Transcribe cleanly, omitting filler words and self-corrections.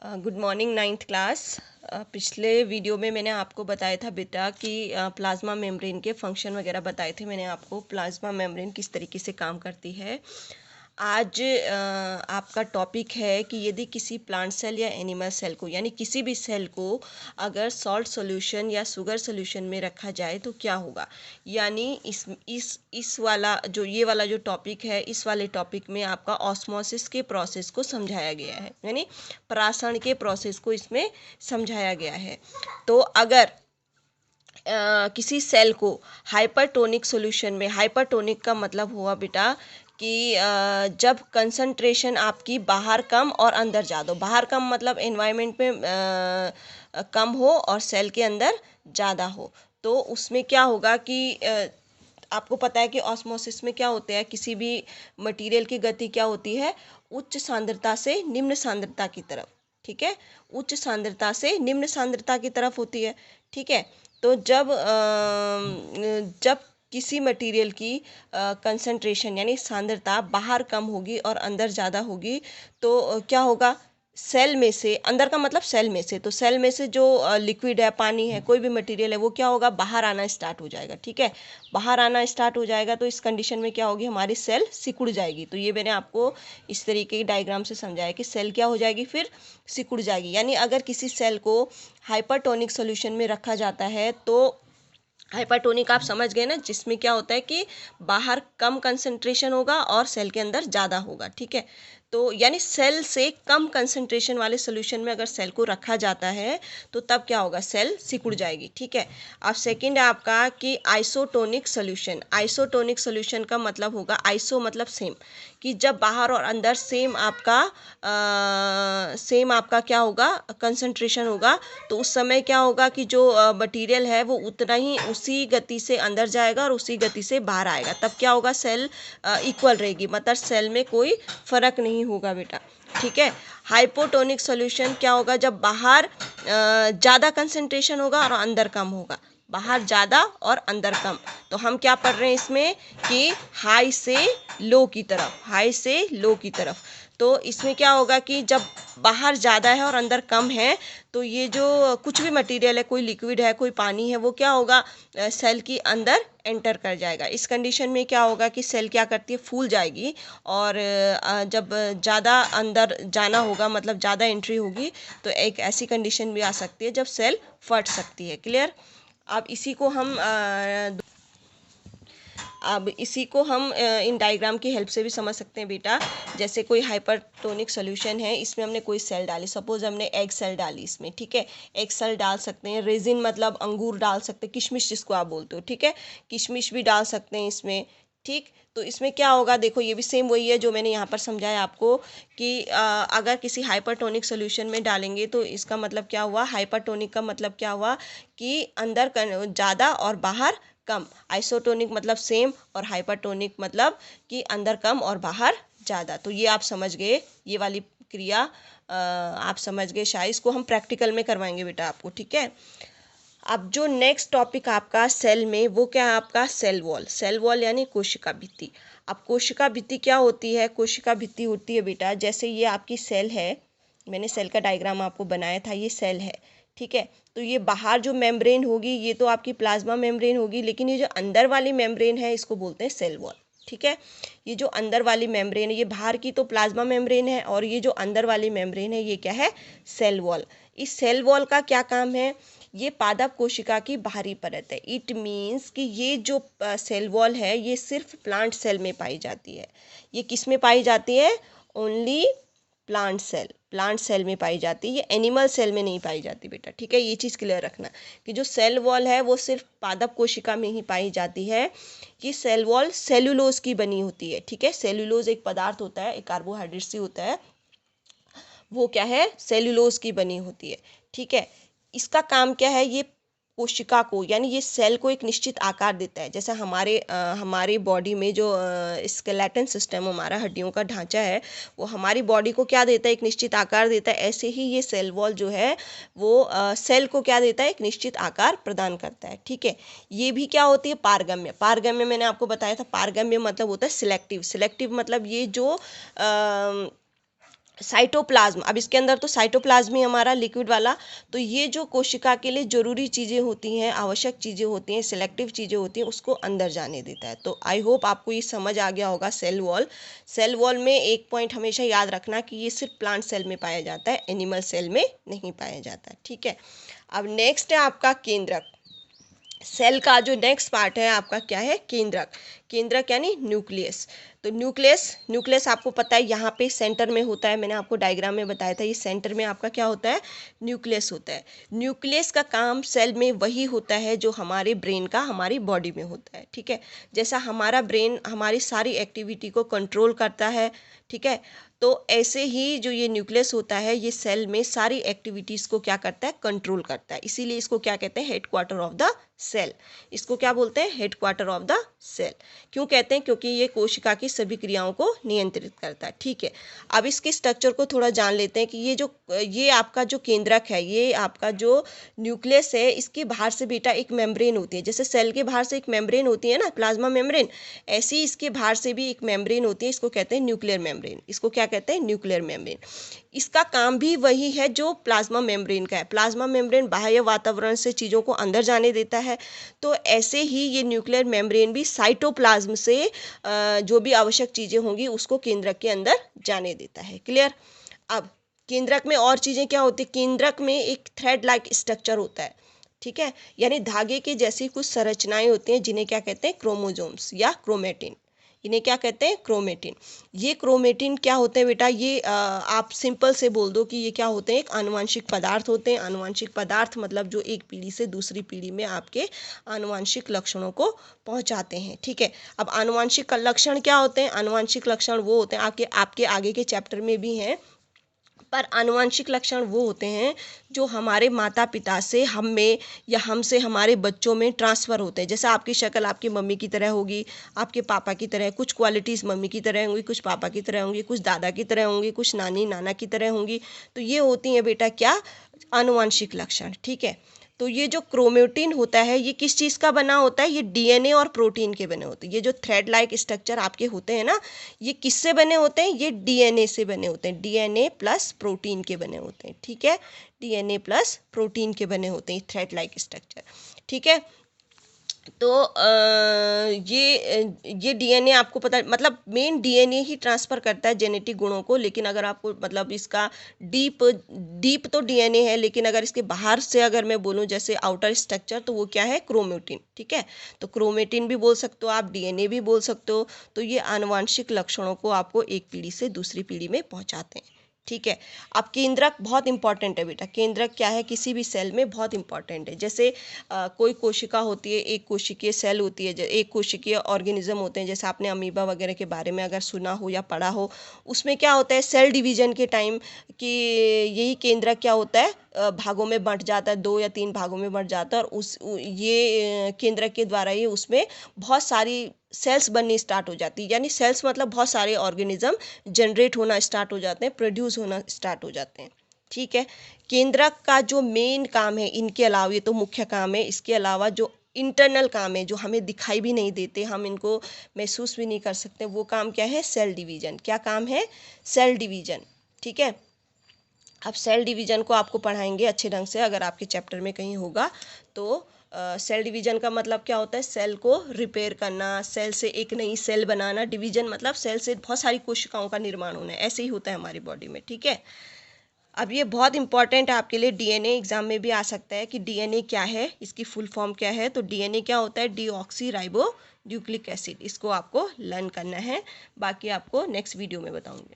Good morning ninth class. पिछले video में मैंने आपको बताया था बेटा कि प्लाज्मा मेम्ब्रेन के फंक्शन वगैरह बताए थे मैंने आपको, प्लाज्मा मेम्ब्रेन किस तरीके से काम करती है। आज आपका टॉपिक है कि यदि किसी प्लांट सेल या एनिमल सेल को यानी किसी भी सेल को अगर सॉल्ट सॉल्यूशन या शुगर सॉल्यूशन में रखा जाए तो क्या होगा। यानी इस वाला जो ये वाला जो टॉपिक है, इस वाले टॉपिक में आपका ऑस्मोसिस के प्रोसेस को समझाया गया है, यानी परासरण के प्रोसेस को इसमें समझाया गया है। तो अगर किसी सेल को हाइपरटोनिक सॉल्यूशन में, हाइपरटोनिक का मतलब हुआ बेटा कि जब कंसंट्रेशन आपकी बाहर कम और अंदर ज़्यादा हो। बाहर कम मतलब एनवायरनमेंट में कम हो और सेल के अंदर ज़्यादा हो, तो उसमें क्या होगा कि आपको पता है कि ऑस्मोसिस में क्या होता है, किसी भी मटेरियल की गति क्या होती है, उच्च सांद्रता से निम्न सांद्रता की तरफ। ठीक है, उच्च सांद्रता से निम्न सांद्रता की तरफ होती है। ठीक है, तो जब किसी मटेरियल की कंसंट्रेशन यानी सांद्रता बाहर कम होगी और अंदर ज़्यादा होगी तो क्या होगा, सेल में से, अंदर का मतलब सेल में से, तो सेल में से जो लिक्विड है, पानी है, कोई भी मटेरियल है, वो क्या होगा, बाहर आना स्टार्ट हो जाएगा। ठीक है, बाहर आना स्टार्ट हो जाएगा तो इस कंडीशन में क्या होगी, हमारी सेल सिकुड़ जाएगी। तो ये मैंने आपको इस तरीके की डायग्राम से समझाया कि सेल क्या हो जाएगी, फिर सिकुड़ जाएगी। यानी अगर किसी सेल को हाइपरटोनिक सॉल्यूशन में रखा जाता है तो हाइपरटोनिक आप समझ गए ना, जिसमें क्या होता है कि बाहर कम कंसंट्रेशन होगा और सेल के अंदर ज़्यादा होगा। ठीक है, तो यानी सेल से कम कंसंट्रेशन वाले सोल्यूशन में अगर सेल को रखा जाता है तो तब क्या होगा, सेल सिकुड़ जाएगी। ठीक है, अब सेकंड है आपका कि आइसोटोनिक सोल्यूशन। आइसोटोनिक सोल्यूशन का मतलब होगा, आइसो मतलब सेम, कि जब बाहर और अंदर सेम आपका क्या होगा, कंसंट्रेशन होगा, तो उस समय क्या होगा कि जो मटेरियल है वो उतना ही उसी गति से अंदर जाएगा और उसी गति से बाहर आएगा। तब क्या होगा, सेल इक्वल रहेगी, मतलब सेल में कोई फर्क नहीं होगा बेटा। ठीक है, हाइपोटोनिक सॉल्यूशन क्या होगा, जब बाहर ज़्यादा कंसंट्रेशन होगा और अंदर कम होगा, बाहर ज़्यादा और अंदर कम। तो हम क्या पढ़ रहे हैं इसमें कि हाई से लो की तरफ, हाई से लो की तरफ। तो इसमें क्या होगा कि जब बाहर ज़्यादा है और अंदर कम है तो ये जो कुछ भी मटेरियल है, कोई लिक्विड है, कोई पानी है, वो क्या होगा, सेल की अंदर एंटर कर जाएगा। इस कंडीशन में क्या होगा कि सेल क्या करती है, फूल जाएगी, और जब ज़्यादा अंदर जाना होगा, मतलब ज़्यादा एंट्री होगी, तो एक ऐसी कंडीशन भी आ सकती है जब सेल फट सकती है। क्लियर। अब इसी को हम इन डायग्राम की हेल्प से भी समझ सकते हैं बेटा। जैसे कोई हाइपरटोनिक सॉल्यूशन है, इसमें हमने कोई सेल डाली, सपोज हमने एग सेल डाली इसमें। ठीक है, एग सेल डाल सकते हैं, रेजिन मतलब अंगूर डाल सकते हैं, किशमिश जिसको आप बोलते हो। ठीक है, किशमिश भी डाल सकते हैं इसमें। ठीक, तो इसमें क्या होगा, देखो ये भी सेम वही है जो मैंने यहाँ पर समझाया आपको कि अगर किसी हाइपरटोनिक सॉल्यूशन में डालेंगे तो इसका मतलब क्या हुआ, हाइपरटोनिक का मतलब क्या हुआ कि अंदर ज़्यादा और बाहर कम। आइसोटोनिक मतलब सेम और हाइपरटोनिक मतलब कि अंदर कम और बाहर ज़्यादा। तो ये आप समझ गए, ये वाली क्रिया आप समझ गए शायद। इसको हम प्रैक्टिकल में करवाएंगे बेटा आपको। ठीक है, अब जो नेक्स्ट टॉपिक आपका सेल में, वो क्या है आपका, सेल वॉल। सेल वॉल यानी कोशिका भित्ति। अब कोशिका भित्ति क्या होती है, कोशिका भित्ति होती है बेटा, जैसे ये आपकी सेल है, मैंने सेल का डायग्राम आपको बनाया था, ये सेल है। ठीक है, तो ये बाहर जो मेम्ब्रेन होगी ये तो आपकी प्लाज्मा मेम्ब्रेन होगी, लेकिन ये जो अंदर वाली मेम्ब्रेन है इसको बोलते हैं सेल वॉल। ठीक है, ये जो अंदर वाली मेम्ब्रेन है, ये बाहर की तो प्लाज्मा मेम्ब्रेन है और ये जो अंदर वाली मेम्ब्रेन है ये क्या है, सेल वॉल। इस सेल वॉल का क्या काम है, ये पादप कोशिका की बाहरी परत है। इट मीन्स कि ये जो सेल वॉल है ये सिर्फ प्लांट सेल में पाई जाती है। ये किस में पाई जाती है, ओनली प्लांट सेल में पाई जाती है, ये एनिमल सेल में नहीं पाई जाती बेटा। ठीक है, ये चीज़ क्लियर रखना कि जो सेल वॉल है वो सिर्फ पादप कोशिका में ही पाई जाती है। ये सेल वॉल सेल्यूलोज की बनी होती है। ठीक है, सेल्यूलोज एक पदार्थ होता है, एक कार्बोहाइड्रेट से होता है, वो क्या है, सेल्यूलोज की बनी होती है। ठीक है, इसका काम क्या है, ये कोशिका को यानी ये सेल को एक निश्चित आकार देता है। जैसे हमारे बॉडी में जो स्केलेटन सिस्टम, हमारा हड्डियों का ढांचा है, वो हमारी बॉडी को क्या देता है, एक निश्चित आकार देता है। ऐसे ही ये सेल वॉल जो है वो सेल को क्या देता है, एक निश्चित आकार प्रदान करता है। ठीक है, ये भी क्या होती है, पारगम्य। पारगम्य मैंने आपको बताया था, पारगम्य मतलब होता है सिलेक्टिव। सिलेक्टिव मतलब ये जो साइटोप्लाज्म, अब इसके अंदर तो साइटोप्लाज्म ही हमारा लिक्विड वाला, तो ये जो कोशिका के लिए जरूरी चीज़ें होती हैं, आवश्यक चीज़ें होती हैं, सिलेक्टिव चीज़ें होती हैं, उसको अंदर जाने देता है। तो आई होप आपको ये समझ आ गया होगा सेल वॉल। सेल वॉल में एक पॉइंट हमेशा याद रखना कि ये सिर्फ प्लांट सेल में पाया जाता है, एनिमल सेल में नहीं पाया जाता है, ठीक है। अब नेक्स्ट है आपका केंद्रक। सेल का जो नेक्स्ट पार्ट है आपका क्या है, केंद्रक। केंद्रक यानी न्यूक्लियस। तो न्यूक्लियस आपको पता है यहाँ पे सेंटर में होता है, मैंने आपको डायग्राम में बताया था, ये सेंटर में आपका क्या होता है, न्यूक्लियस होता है। न्यूक्लियस का काम सेल में वही होता है जो हमारे ब्रेन का हमारी बॉडी में होता है, ठीक है। जैसा हमारा ब्रेन हमारी सारी एक्टिविटी को कंट्रोल करता है, ठीक है, तो ऐसे ही जो ये न्यूक्लियस होता है ये सेल में सारी एक्टिविटीज़ को क्या करता है, कंट्रोल करता है। इसीलिए इसको क्या कहते हैं, हेडक्वार्टर ऑफ द सेल। इसको क्या बोलते हैं, हेडक्वार्टर ऑफ द सेल। क्यों कहते हैं, क्योंकि ये कोशिका की सभी क्रियाओं को नियंत्रित करता है, ठीक है। अब इसके स्ट्रक्चर को थोड़ा जान लेते हैं कि ये आपका जो केंद्रक है, ये आपका जो न्यूक्लियस है, इसके बाहर से बेटा एक मेम्ब्रेन होती है। जैसे सेल के बाहर से एक मेम्ब्रेन होती है ना, प्लाज्मा मेम्ब्रेन, ऐसी इसके बाहर से भी एक मेम्ब्रेन होती है, इसको कहते हैं न्यूक्लियर मेम्ब्रेन। इसको क्या कहते हैं, न्यूक्लियर मेम्ब्रेन। इसका काम भी वही है जो प्लाज्मा मेम्ब्रेन का है। प्लाज्मा मेम्ब्रेन बाह्य वातावरण से चीज़ों को अंदर जाने देता है, तो ऐसे ही ये न्यूक्लियर मेम्ब्रेन भी साइटोप्लाज्म से जो भी आवश्यक चीज़ें होंगी उसको केंद्रक के अंदर जाने देता है। क्लियर। अब केंद्रक में और चीज़ें क्या होती है, केंद्रक में एक थ्रेड लाइक स्ट्रक्चर होता है, ठीक है, यानी धागे के जैसी कुछ संरचनाएं होती हैं जिन्हें क्या कहते हैं, क्रोमोजोम्स या क्रोमेटिन। इन्हें क्या कहते हैं, क्रोमेटिन। ये क्रोमेटिन क्या होते हैं बेटा, ये आप सिंपल से बोल दो कि ये क्या होते हैं, एक आनुवंशिक पदार्थ होते हैं। आनुवंशिक पदार्थ मतलब जो एक पीढ़ी से दूसरी पीढ़ी में आपके आनुवंशिक लक्षणों को पहुंचाते हैं, ठीक है। अब आनुवंशिक लक्षण क्या होते हैं, आनुवंशिक लक्षण वो होते हैं आपके आगे के चैप्टर में भी हैं, पर आनुवंशिक लक्षण वो होते हैं जो हमारे माता पिता से हम में या हमसे हमारे बच्चों में ट्रांसफ़र होते हैं। जैसे आपकी शक्ल आपकी मम्मी की तरह होगी, आपके पापा की तरह, कुछ क्वालिटीज़ मम्मी की तरह होंगी, कुछ पापा की तरह होंगी, कुछ दादा की तरह होंगी, कुछ नानी नाना की तरह होंगी। तो ये होती हैं बेटा क्या, आनुवंशिक लक्षण, ठीक है। तो ये जो क्रोमेटिन होता है ये किस चीज़ का बना होता है, ये डीएनए और प्रोटीन के बने होते हैं। ये जो थ्रेड लाइक स्ट्रक्चर आपके होते हैं ना, ये किससे बने होते हैं, ये डीएनए से बने होते हैं, डीएनए प्लस प्रोटीन के बने होते हैं, ठीक है। डीएनए प्लस प्रोटीन के बने होते हैं थ्रेड लाइक स्ट्रक्चर, ठीक है। तो ये डीएनए आपको पता, मतलब मेन डीएनए ही ट्रांसफ़र करता है जेनेटिक गुणों को, लेकिन अगर आपको मतलब इसका डीप तो डीएनए है, लेकिन अगर इसके बाहर से अगर मैं बोलूँ जैसे आउटर स्ट्रक्चर, तो वो क्या है, क्रोमेटिन, ठीक है। तो क्रोमेटिन भी बोल सकते हो आप, डीएनए भी बोल सकते हो। तो ये आनुवंशिक लक्षणों को आपको एक पीढ़ी से दूसरी पीढ़ी में पहुँचाते हैं, ठीक है। अब केंद्रक बहुत इंपॉर्टेंट है बेटा। केंद्रक क्या है, किसी भी सेल में बहुत इंपॉर्टेंट है। जैसे कोई कोशिका होती है, एक कोशिकीय सेल होती है, एक कोशिकीय ऑर्गेनिज्म होते हैं, जैसे आपने अमीबा वगैरह के बारे में अगर सुना हो या पढ़ा हो, उसमें क्या होता है, सेल डिवीजन के टाइम कि यही केंद्रक क्या होता है, भागों में बंट जाता है, 2 या 3 भागों में बंट जाता है, और ये केंद्रक के द्वारा ही उसमें बहुत सारी सेल्स बननी स्टार्ट हो जाती है। यानी सेल्स मतलब बहुत सारे ऑर्गेनिज्म जनरेट होना स्टार्ट हो जाते हैं, प्रोड्यूस होना स्टार्ट हो जाते हैं, ठीक है। केंद्रक का जो मेन काम है, इनके अलावा, ये तो मुख्य काम है, इसके अलावा जो इंटरनल काम है जो हमें दिखाई भी नहीं देते, हम इनको महसूस भी नहीं कर सकते, वो काम क्या है, सेल डिवीजन। क्या काम है, सेल डिवीजन, ठीक है। अब सेल डिवीजन को आपको पढ़ाएंगे अच्छे ढंग से, अगर आपके चैप्टर में कहीं होगा तो। सेल डिवीजन का मतलब क्या होता है, सेल को रिपेयर करना, सेल से एक नई सेल बनाना। डिवीजन मतलब सेल से बहुत सारी कोशिकाओं का निर्माण होना है, ऐसे ही होता है हमारी बॉडी में, ठीक है। अब ये बहुत इंपॉर्टेंट है आपके लिए, डीएनए एग्जाम में भी आ सकता है कि डीएनए क्या है, इसकी फुल फॉर्म क्या है। तो डीएनए क्या होता है, डीऑक्सी राइबो न्यूक्लिक एसिड। इसको आपको लर्न करना है, बाकी आपको नेक्स्ट वीडियो में बताऊंगी।